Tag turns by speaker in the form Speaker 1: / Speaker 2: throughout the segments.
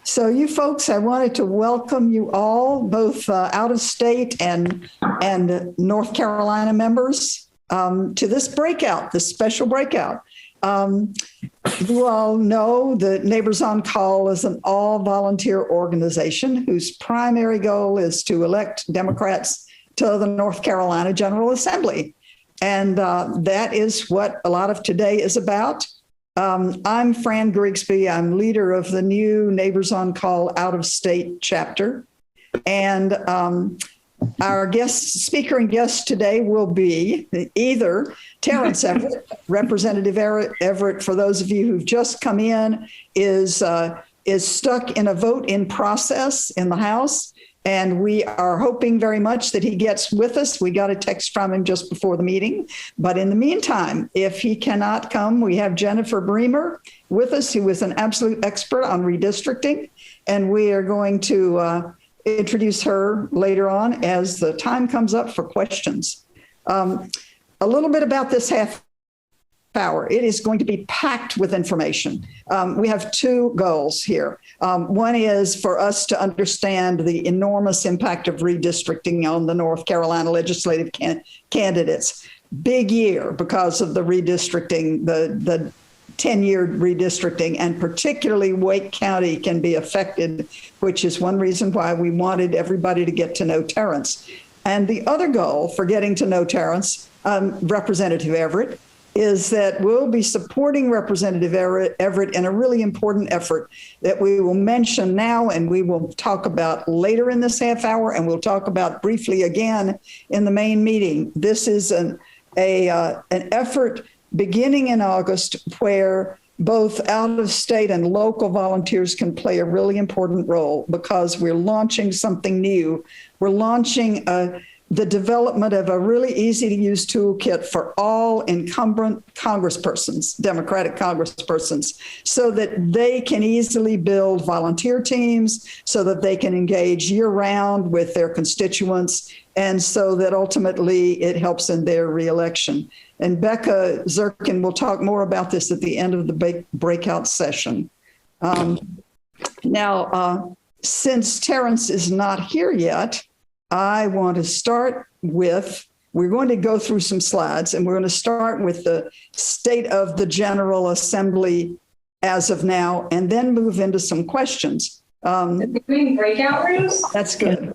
Speaker 1: So you folks, I wanted to welcome you all, both out of state and North Carolina members, to this breakout, this special breakout. You all know that Neighbors on Call is an all-volunteer organization whose primary goal is to elect Democrats to the North Carolina General Assembly. And that is what a lot of today is about. I'm Fran Grigsby. I'm leader of the new Neighbors on Call out-of-state chapter. And our speaker and guest today will be either Terrence Everett, Representative Everett, for those of you who've just come in, is stuck in a vote in process in the House. And we are hoping very much that he gets with us. We got a text from him just before the meeting. But in the meantime, if he cannot come, we have Jennifer Bremer with us, who is an absolute expert on redistricting. And we are going to introduce her later on as the time comes up for questions. A little bit about this half hour. It is going to be packed with information. We have two goals here. One is for us to understand the enormous impact of redistricting on the North Carolina legislative candidates. Big year because of the redistricting, the 10-year redistricting, and particularly Wake County can be affected, which is one reason why we wanted everybody to get to know Terrence. And the other goal for getting to know Terrence, Representative Everett, is that we'll be supporting Representative Everett in a really important effort that we will mention now and we will talk about later in this half hour, and we'll talk about briefly again in the main meeting. This is an effort beginning in August where both out-of-state and local volunteers can play a really important role because we're launching something new. We're launching the development of a really easy-to-use toolkit for all incumbent congresspersons, Democratic congresspersons, so that they can easily build volunteer teams, so that they can engage year-round with their constituents, and so that ultimately it helps in their reelection. And Becca Zirkin will talk more about this at the end of the breakout session. Now, since Terrence is not here yet, I want to start with, we're going to go through some slides, and we're going to start with the state of the General Assembly as of now, and then move into some questions.
Speaker 2: Doing breakout rooms?
Speaker 1: That's good.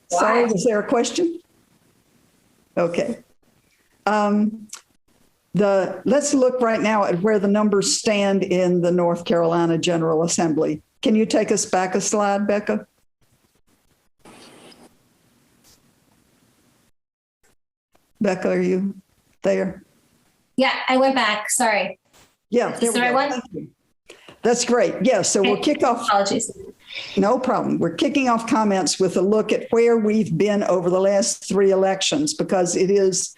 Speaker 1: Sorry, was there a question? Okay. Let's look right now at where the numbers stand in the North Carolina General Assembly. Can you take us back a slide, Becca? Becca, are you there?
Speaker 2: Yeah, I went back. Sorry.
Speaker 1: Yeah,
Speaker 2: Is the right one?
Speaker 1: That's great. Yeah, so we'll kick off.
Speaker 2: Apologies.
Speaker 1: No problem. We're kicking off comments with a look at where we've been over the last three elections, because it is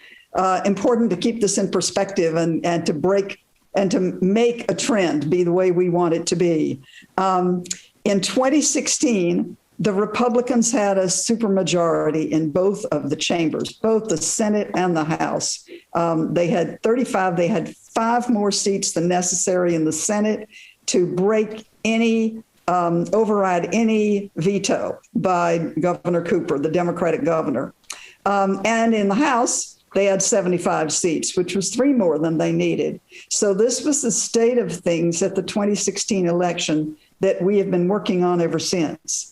Speaker 1: important to keep this in perspective and to break and to make a trend be the way we want it to be. In 2016, the Republicans had a supermajority in both of the chambers, both the Senate and the House. They had 35. They had 5 more seats than necessary in the Senate to break any, override any veto by Governor Cooper, the Democratic governor. And in the House, they had 75 seats, which was 3 more than they needed. So this was the state of things at the 2016 election that we have been working on ever since.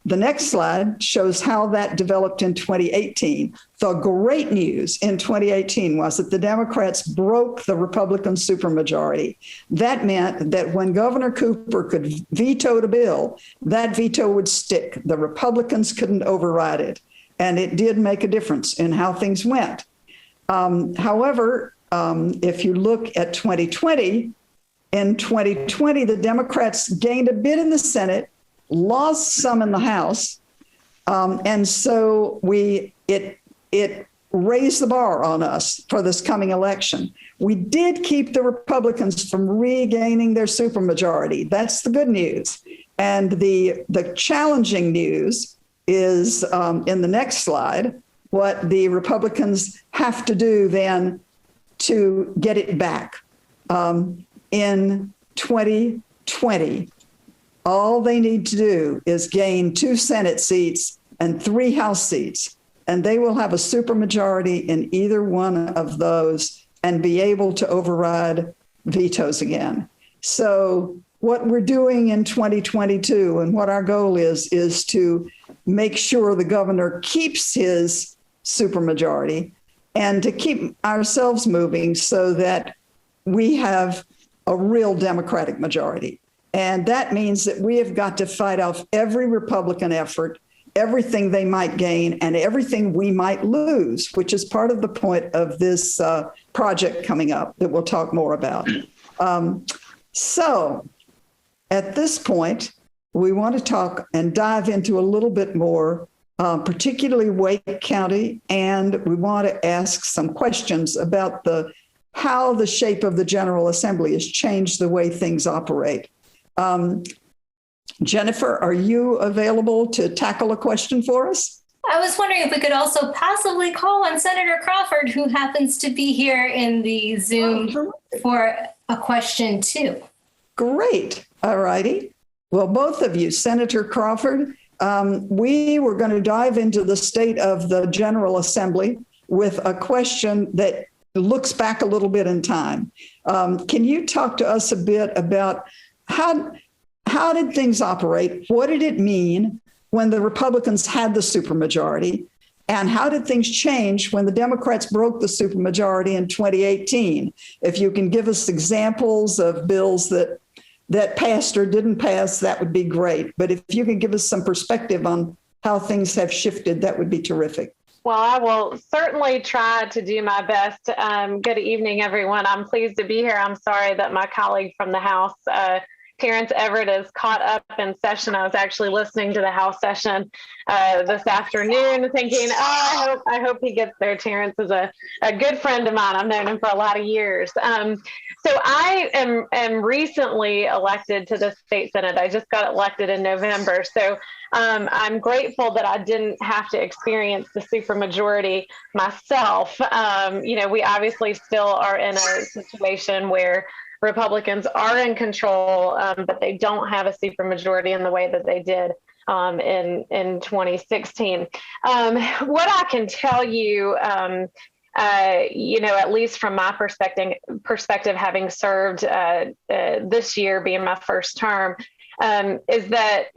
Speaker 1: The next slide shows how that developed in 2018. The great news in 2018 was that the Democrats broke the Republican supermajority. That meant that when Governor Cooper could veto a bill, that veto would stick. The Republicans couldn't override it. And it did make a difference in how things went. However, if you look at 2020, in 2020, the Democrats gained a bit in the Senate, lost some in the House, and so it raised the bar on us for this coming election. We did keep the Republicans from regaining their supermajority. That's the good news. And the challenging news is in the next slide, what the Republicans have to do then to get it back. In 2020, 20. All they need to do is gain 2 Senate seats and 3 House seats, and they will have a supermajority in either one of those and be able to override vetoes again. So what we're doing in 2022 and what our goal is to make sure the governor keeps his supermajority and to keep ourselves moving so that we have a real Democratic majority. And that means that we have got to fight off every Republican effort, everything they might gain, and everything we might lose, which is part of the point of this project coming up that we'll talk more about. So at this point, we want to talk and dive into a little bit more, particularly Wake County, and we want to ask some questions about how the shape of the General Assembly has changed the way things operate. Jennifer, are you available to tackle a question for us?
Speaker 2: I was wondering if we could also possibly call on Senator Crawford, who happens to be here in the Zoom for a question too.
Speaker 1: Great. All righty. Well, both of you, Senator Crawford, we were going to dive into the state of the General Assembly with a question that looks back a little bit in time. Can you talk to us a bit about how did things operate? What did it mean when the Republicans had the supermajority? And how did things change when the Democrats broke the supermajority in 2018? If you can give us examples of bills that passed or didn't pass, that would be great. But if you can give us some perspective on how things have shifted, that would be terrific.
Speaker 3: Well, I will certainly try to do my best. Good evening, everyone. I'm pleased to be here. I'm sorry that my colleague from the House, Terrence Everett, is caught up in session. I was actually listening to the House session this afternoon thinking, I hope he gets there. Terrence is a good friend of mine. I've known him for a lot of years. So I am recently elected to the state Senate. I just got elected in November. So I'm grateful that I didn't have to experience the supermajority myself. We obviously still are in a situation where Republicans are in control, but they don't have a supermajority in the way that they did in 2016. What I can tell you, at least from my perspective, having served this year being my first term, is that,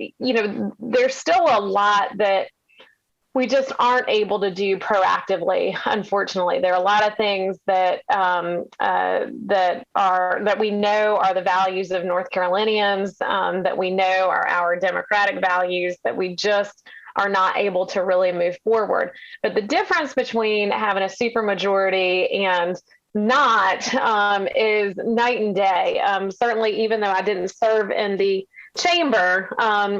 Speaker 3: there's still a lot that we just aren't able to do proactively. Unfortunately, there are a lot of things that we know are the values of North Carolinians, that we know are our democratic values, that we just are not able to really move forward. But the difference between having a supermajority and not is night and day. Certainly, even though I didn't serve in the chamber,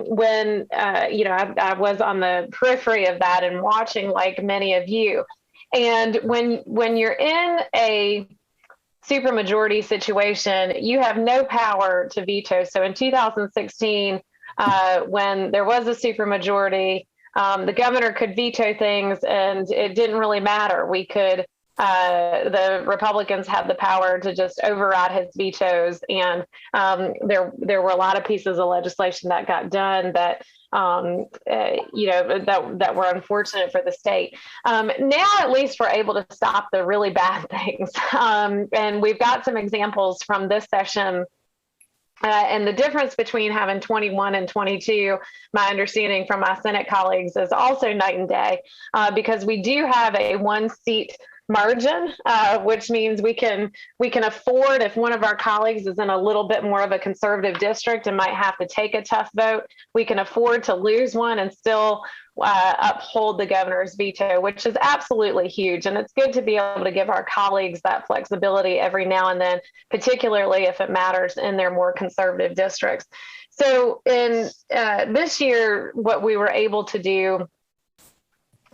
Speaker 3: when I was on the periphery of that and watching, like many of you. And when you're in a supermajority situation, you have no power to veto. So in 2016, when there was a supermajority, the governor could veto things, and it didn't really matter. The Republicans had the power to just override his vetoes, and there were a lot of pieces of legislation that got done that that were unfortunate for the state. Now, at least, we're able to stop the really bad things, and we've got some examples from this session. And the difference between having 21 and 22, my understanding from my Senate colleagues, is also night and day, because we do have a 1-seat margin, which means we can afford, if one of our colleagues is in a little bit more of a conservative district and might have to take a tough vote, we can afford to lose one and still uphold the governor's veto, which is absolutely huge. And it's good to be able to give our colleagues that flexibility every now and then, particularly if it matters in their more conservative districts. So in this year, what we were able to do,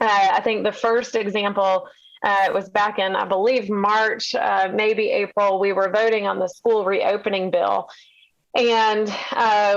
Speaker 3: I think the first example, it was back in, I believe, March, maybe April. We were voting on the school reopening bill, and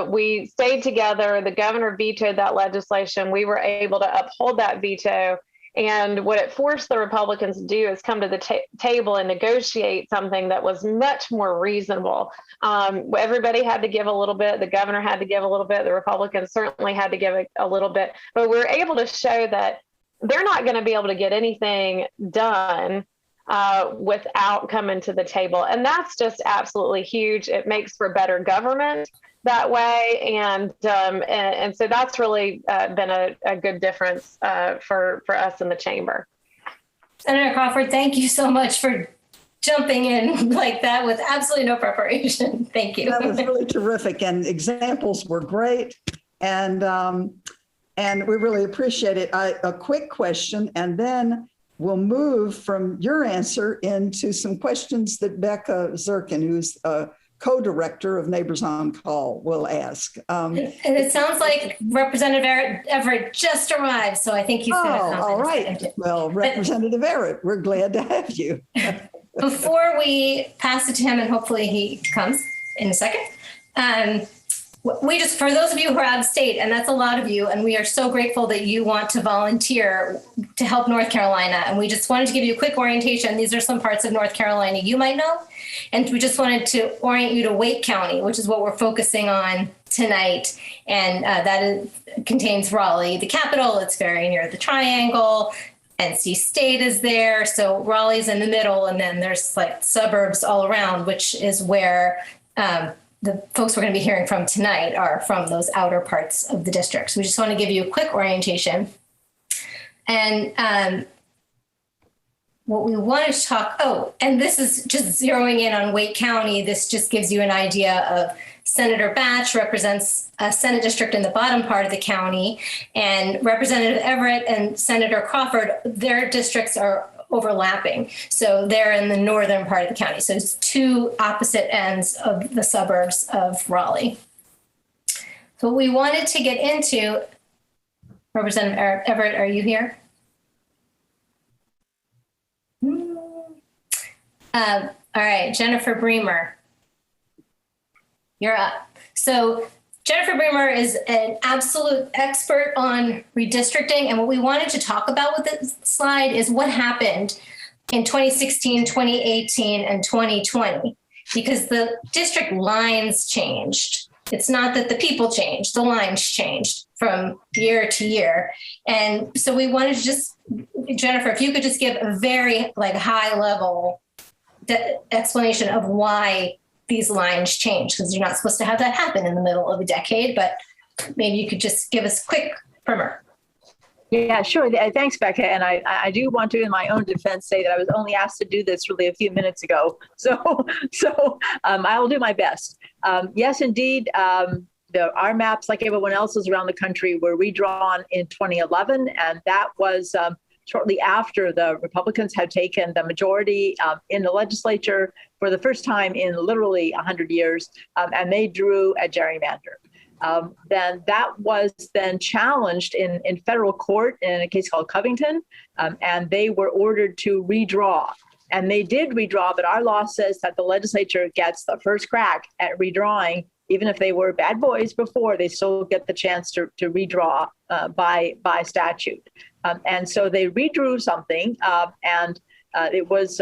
Speaker 3: we stayed together. The governor vetoed that legislation. We were able to uphold that veto, And what it forced the Republicans to do is come to the table and negotiate something that was much more reasonable. Everybody had to give a little bit. The governor had to give a little bit. The Republicans certainly had to give a little bit. But we were able to show that they're not going to be able to get anything done without coming to the table. And that's just absolutely huge. It makes for better government that way. And so that's really been a good difference for us in the chamber.
Speaker 2: Senator Crawford, thank you so much for jumping in like that with absolutely no preparation. Thank you.
Speaker 1: That was really terrific, and examples were great. And we really appreciate it. A quick question, and then we'll move from your answer into some questions that Becca Zirkin, who's a co-director of Neighbors on Call, will ask.
Speaker 2: And it sounds like Representative Everett just arrived, so I think he's going to come.
Speaker 1: All right. Well, Representative Everett, we're glad to have you.
Speaker 2: Before we pass it to him, and hopefully he comes in a second, we just, for those of you who are out of state, and that's a lot of you, and we are so grateful that you want to volunteer to help North Carolina. And we just wanted to give you a quick orientation. These are some parts of North Carolina you might know. And we just wanted to orient you to Wake County, which is what we're focusing on tonight. And contains Raleigh, the capital. It's very near the Triangle. NC State is there. So Raleigh's in the middle. And then there's like suburbs all around, which is where the folks we're going to be hearing from tonight are from those outer parts of the district. So we just want to give you a quick orientation. And what we wanted to talk, and this is just zeroing in on Wake County. This just gives you an idea of Senator Batch represents a Senate district in the bottom part of the county, and Representative Everett and Senator Crawford, their districts are overlapping. So they're in the northern part of the county. So it's two opposite ends of the suburbs of Raleigh. So we wanted to get into, Representative Everett, are you here? All right, Jennifer Bremer, you're up. So Jennifer Bremer is an absolute expert on redistricting. And what we wanted to talk about with this slide is what happened in 2016, 2018, and 2020, because the district lines changed. It's not that the people changed, the lines changed from year to year. And so we wanted to just, Jennifer, if you could just give a very high level explanation of why these lines change, because you're not supposed to have that happen in the middle of a decade, but maybe you could just give us a quick primer.
Speaker 4: Yeah, sure. Thanks, Becca. And I do want to, in my own defense, say that I was only asked to do this really a few minutes ago. So I will do my best. Yes, indeed. Our maps, like everyone else's around the country, were redrawn in 2011. And that was shortly after the Republicans had taken the majority in the legislature for the first time in literally 100 years. And they drew a gerrymander. Then that was then challenged in federal court in a case called Covington, and they were ordered to redraw. And they did redraw, but our law says that the legislature gets the first crack at redrawing. Even if they were bad boys before, they still get the chance to redraw by statute. And so they redrew something, and it was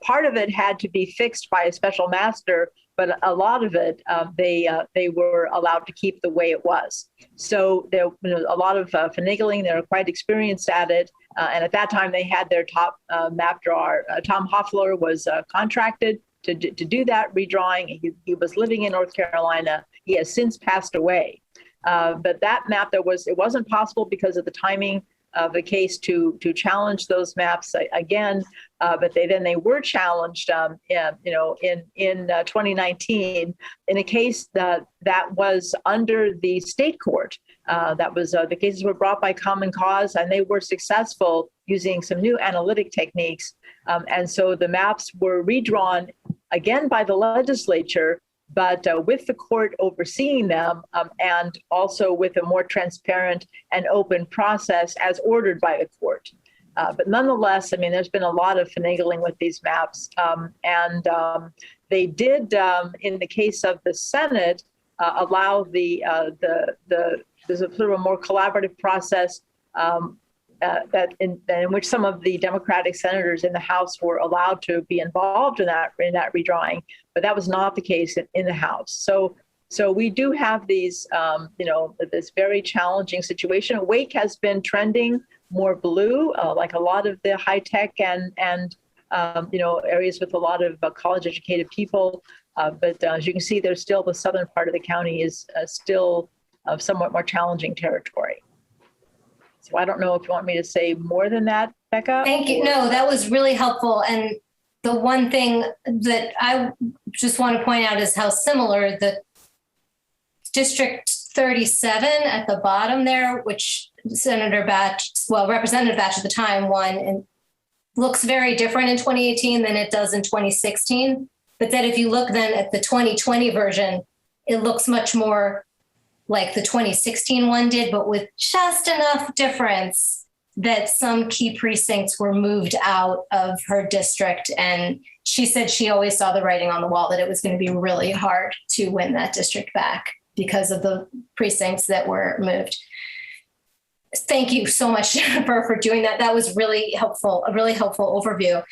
Speaker 4: part of it had to be fixed by a special master, but a lot of it they were allowed to keep the way it was. So there was a lot of finagling. They were quite experienced at it, and at that time they had their top map drawer. Tom Hoffler was contracted to do that redrawing. He was living in North Carolina. He has since passed away. But that map, it wasn't possible because of the timing of the case to challenge those maps again. But they were challenged, in 2019 in a case that was under the state court. That was the cases were brought by Common Cause, and they were successful using some new analytic techniques. And so the maps were redrawn again by the legislature, but with the court overseeing them, and also with a more transparent and open process as ordered by the court. But nonetheless, I mean, there's been a lot of finagling with these maps. And they did, in the case of the Senate, allow there's a sort of a more collaborative process in which some of the Democratic senators in the House were allowed to be involved in that redrawing, but that was not the case in the House. So we do have these, this very challenging situation. Wake has been trending more blue, like a lot of the high tech and areas with a lot of college educated people. But as you can see, there's still the southern part of the county is still somewhat more challenging territory. So I don't know if you want me to say more than that, Becca.
Speaker 2: Thank you. No, that was really helpful. And the one thing that I just want to point out is how similar the District 37 at the bottom there, which Representative Batch at the time won, and looks very different in 2018 than it does in 2016. But then if you look then at the 2020 version, it looks much more like the 2016 one did, but with just enough difference that some key precincts were moved out of her district. And she said she always saw the writing on the wall that it was going to be really hard to win that district back because of the precincts that were moved. Thank you so much, Jennifer, for doing that. That was really helpful, a really helpful overview.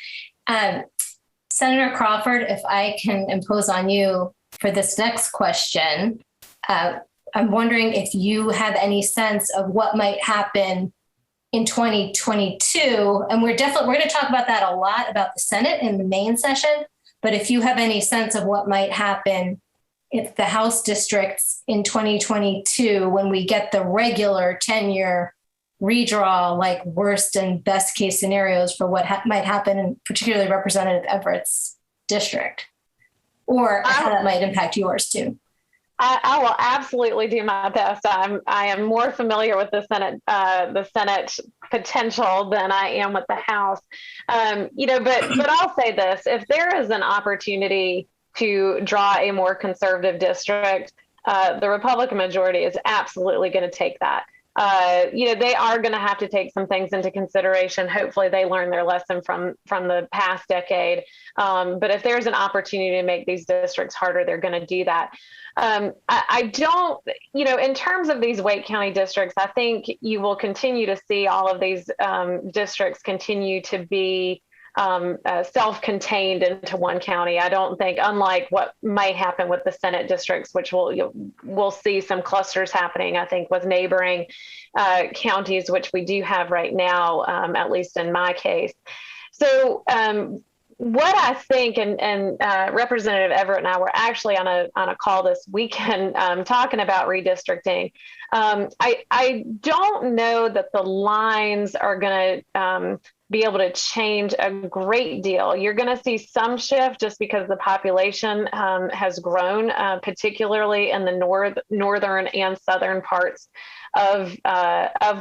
Speaker 2: Senator Crawford, if I can impose on you for this next question, I'm wondering if you have any sense of what might happen in 2022. And we're going to talk about that a lot about the Senate in the main session. But if you have any sense of what might happen if the House districts in 2022, when we get the regular 10-year redraw, like worst and best case scenarios for what might happen in particularly Representative Everett's district, or how that might impact yours too.
Speaker 3: I will absolutely do my best. I am more familiar with the Senate potential than I am with the House. But I'll say this: if there is an opportunity to draw a more conservative district, the Republican majority is absolutely going to take that. They are going to have to take some things into consideration. Hopefully they learn their lesson from the past decade. But if there's an opportunity to make these districts harder, they're going to do that. I don't, in terms of these Wake County districts, I think you will continue to see all of these districts continue to be self-contained into one county. I don't think, unlike what might happen with the Senate districts, which we'll see some clusters happening, I think, with neighboring counties, which we do have right now, at least in my case. So what I think, and Representative Everett and I were actually on a call this weekend talking about redistricting. I don't know that the lines are going to be able to change a great deal. You're going to see some shift just because the population has grown, particularly in the northern and southern parts of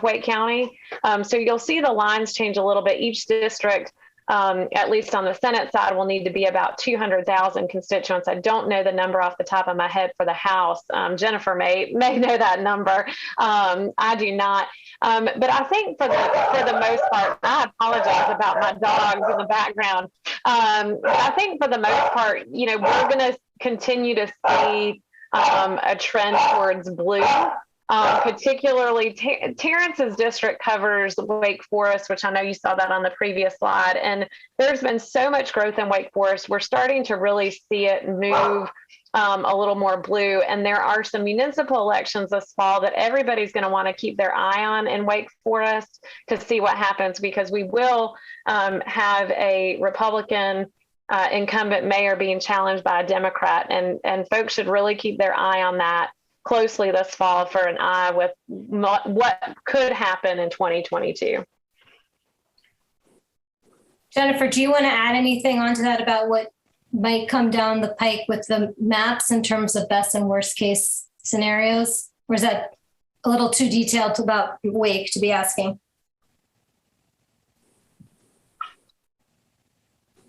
Speaker 3: Wake County. So you'll see the lines change a little bit. Each district, at least on the Senate side, will need to be about 200,000 constituents. I don't know the number off the top of my head for the House. Jennifer may know that number. I do not. But I think for the most part, I apologize about my dogs in the background. But I think for the most part, we're going to continue to see a trend towards blue. Particularly Terrence's district covers Wake Forest, which I know you saw that on the previous slide. And there's been so much growth in Wake Forest. We're starting to really see it move a little more blue. And there are some municipal elections this fall that everybody's going to want to keep their eye on in Wake Forest to see what happens, because we will have a Republican incumbent mayor being challenged by a Democrat. And folks should really keep their eye on that closely this fall for an eye with what could happen in 2022.
Speaker 2: Jennifer, do you want to add anything onto that about what might come down the pike with the maps in terms of best and worst case scenarios? Or is that a little too detailed about Wake to be asking?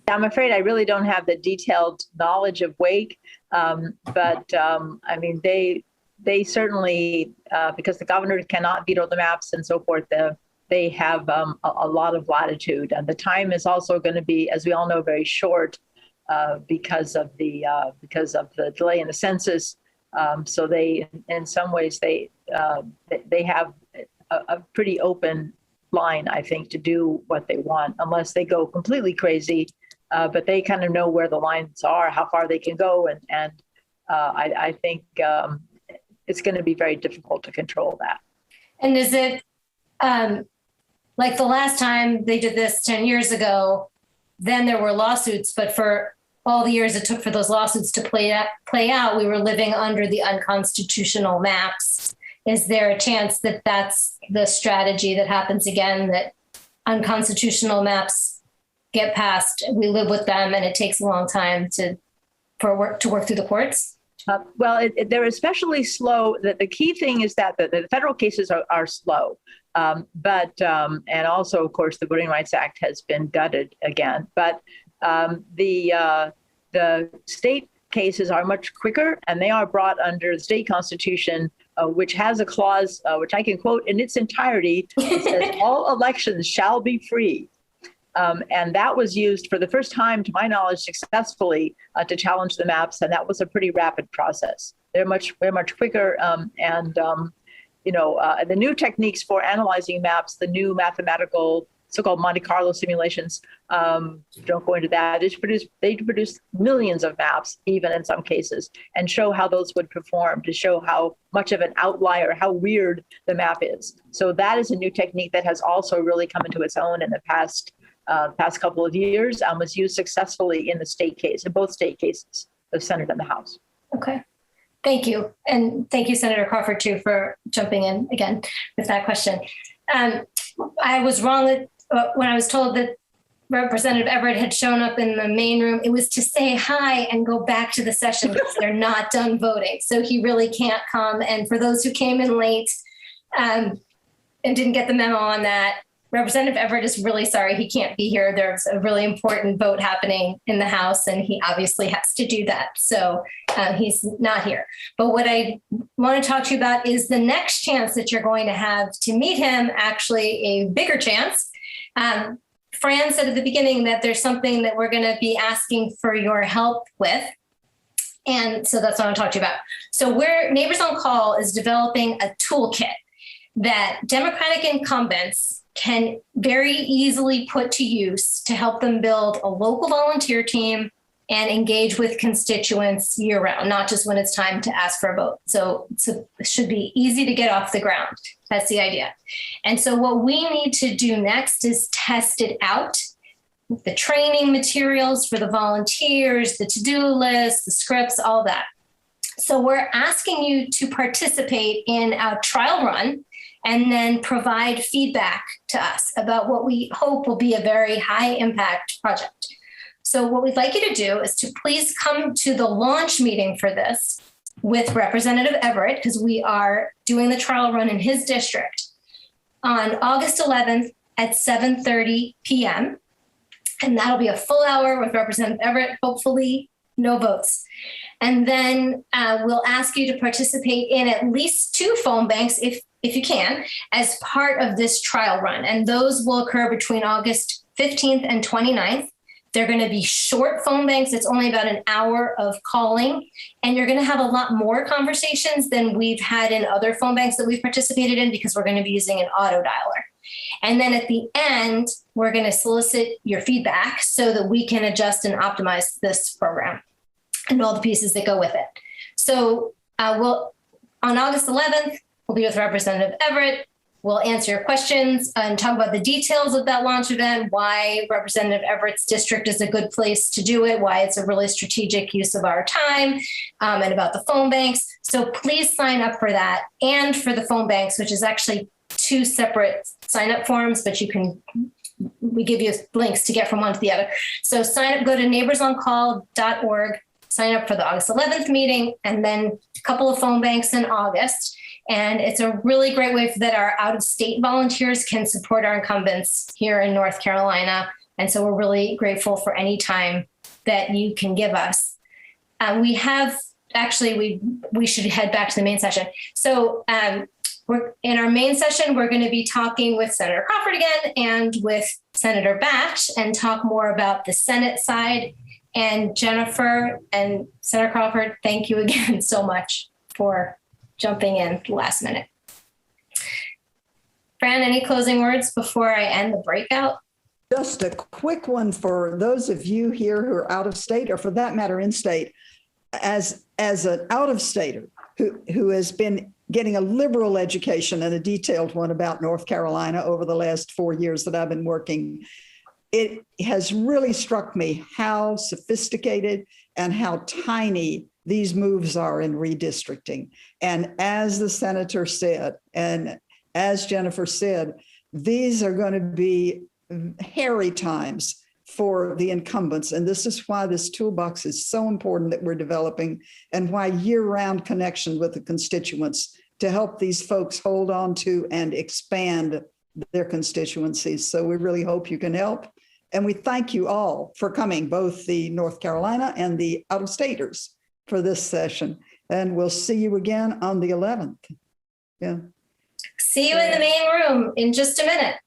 Speaker 4: I'm afraid I really don't have the detailed knowledge of Wake, but I mean, they certainly, because the governor cannot veto the maps and so forth, they have a lot of latitude. And the time is also going to be, as we all know, very short because of the delay in the census. So they, in some ways, they have a pretty open line, I think, to do what they want, unless they go completely crazy. But they kind of know where the lines are, how far they can go, and I think it's going to be very difficult to control that.
Speaker 2: And is it like the last time they did this 10 years ago, then there were lawsuits, but for all the years it took for those lawsuits to play out, we were living under the unconstitutional maps. Is there a chance that that's the strategy that happens again, that unconstitutional maps get passed, we live with them, and it takes a long time to work through the courts?
Speaker 4: They're especially slow. The key thing is that the federal cases are slow. And also, of course, the Voting Rights Act has been gutted again. But the state cases are much quicker, and they are brought under the state constitution, which has a clause, which I can quote in its entirety. It says, all elections shall be free. And that was used for the first time, to my knowledge, successfully to challenge the maps. And that was a pretty rapid process. They're much quicker. The new techniques for analyzing maps, the new mathematical so-called Monte Carlo simulations, don't go into that. They produce millions of maps, even in some cases, and show how those would perform, to show how much of an outlier, how weird the map is. So that is a new technique that has also really come into its own in the past couple of years, was used successfully in both state cases, the Senate and the House.
Speaker 2: Okay. Thank you. And thank you, Senator Crawford, too, for jumping in again with that question. I was wrong when I was told that Representative Everett had shown up in the main room. It was to say hi and go back to the session because they're not done voting. So he really can't come. And for those who came in late and didn't get the memo on that, Representative Everett is really sorry he can't be here. There's a really important vote happening in the House, and he obviously has to do that. So he's not here. But what I want to talk to you about is the next chance that you're going to have to meet him, actually a bigger chance. Fran said at the beginning that there's something that we're going to be asking for your help with. And so that's what I want to talk to you about. So Neighbors on Call is developing a toolkit that Democratic incumbents can very easily put to use to help them build a local volunteer team and engage with constituents year round, not just when it's time to ask for a vote. So it should be easy to get off the ground. That's the idea. And so what we need to do next is test it out. The training materials for the volunteers, the to-do list, the scripts, all that. So we're asking you to participate in a trial run and then provide feedback to us about what we hope will be a very high impact project. So what we'd like you to do is to please come to the launch meeting for this with Representative Everett, because we are doing the trial run in his district on August 11th at 7:30 p.m. And that'll be a full hour with Representative Everett, hopefully no votes. And then we'll ask you to participate in at least 2 phone banks, if you can, as part of this trial run. And those will occur between August 15th and 29th. They're going to be short phone banks. It's only about an hour of calling. And you're going to have a lot more conversations than we've had in other phone banks that we've participated in, because we're going to be using an auto dialer. And then at the end, we're going to solicit your feedback so that we can adjust and optimize this program and all the pieces that go with it. So on August 11th, we'll be with Representative Everett. We'll answer your questions and talk about the details of that launch event, why Representative Everett's district is a good place to do it, why it's a really strategic use of our time, and about the phone banks. So please sign up for that and for the phone banks, which is actually 2 separate sign up forms, but we give you links to get from one to the other. So sign up, go to neighborsoncall.org, sign up for the August 11th meeting, and then a couple of phone banks in August. And it's a really great way that our out-of-state volunteers can support our incumbents here in North Carolina. And so we're really grateful for any time that you can give us. We should head back to the main session. So we're in our main session, we're going to be talking with Senator Crawford again and with Senator Batch, and talk more about the Senate side. And Jennifer and Senator Crawford, thank you again so much for jumping in last minute. Fran, any closing words before I end the breakout?
Speaker 1: Just a quick one for those of you here who are out of state, or for that matter, in state. As an out-of-stater who has been getting a liberal education and a detailed one about North Carolina over the last 4 years that I've been working, it has really struck me how sophisticated and how tiny these moves are in redistricting. And as the senator said, and as Jennifer said, these are going to be hairy times for the incumbents. And this is why this toolbox is so important that we're developing, and why year-round connection with the constituents to help these folks hold on to and expand their constituencies. So we really hope you can help. And we thank you all for coming, both the North Carolina and the out-of-staters, for this session. And we'll see you again on the 11th. Yeah.
Speaker 2: See you in the main room in just a minute.